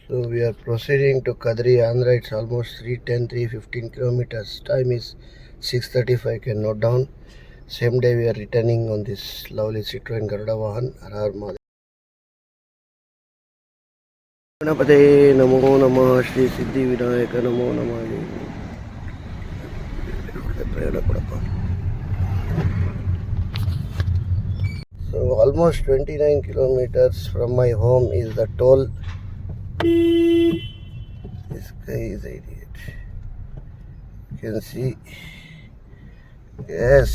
So we are proceeding to Kadri, Andhra. It's almost 3:15 kilometers. Time is 6:35. Can note down. Same day we are returning on this lovely Citroen Garuda Vahan. Har Mahadev. Ganapate Namo Namah Shri Siddhi Vinayaka Namo Namah. So almost 29 kilometers from my home is the toll. This guy is an idiot. You can see. Yes.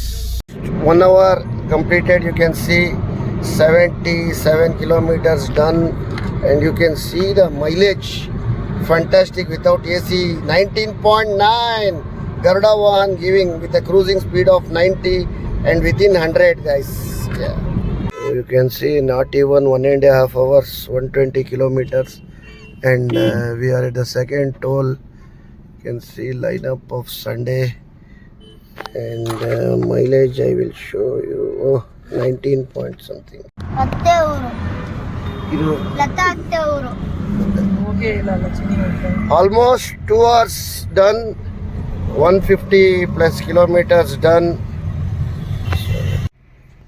1 hour completed. You can see 77 kilometers done. And you can see the mileage. Fantastic without AC. 19.9. Garuda Vahan giving with a cruising speed of 90 and within 100, guys. Yeah. So you can see not even 1.5 hours, 120 kilometers. And we are at the second toll. You can see lineup of Sunday. And mileage I will show you. 19 point something. Almost 2 hours done. 150 plus kilometers done.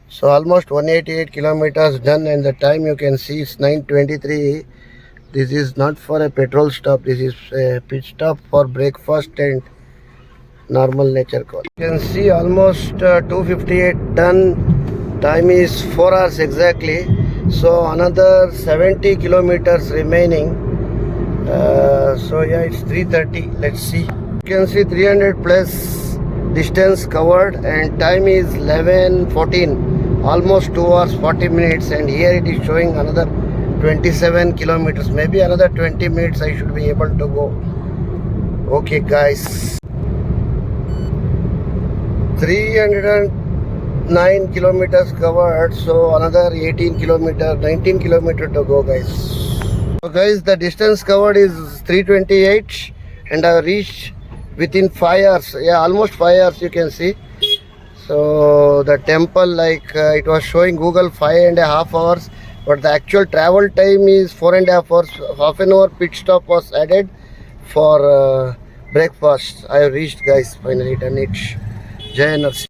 So almost 188 kilometers done, and the time you can see is 9:23. This is not for a petrol stop. This is a pit stop for breakfast and normal nature call. You can see almost 258 done. Time is 4 hours exactly. So another 70 kilometers remaining. So yeah, it's 3:30. Let's see. You can see 300 plus distance covered, and time is 11:14. Almost 2 hours 40 minutes, and here it is showing another 27 kilometers. Maybe another 20 minutes I should be able to go. Okay guys, 309 kilometers covered, so another 19 kilometer to go, guys. So guys, the distance covered is 328, and I reached within 5 hours. Yeah, almost 5 hours you can see. So the temple, like it was showing Google 5.5 hours, but the actual travel time is 4.5 hours. Half an hour pit stop was added for breakfast. I reached, guys, finally done it. Jai Narsi.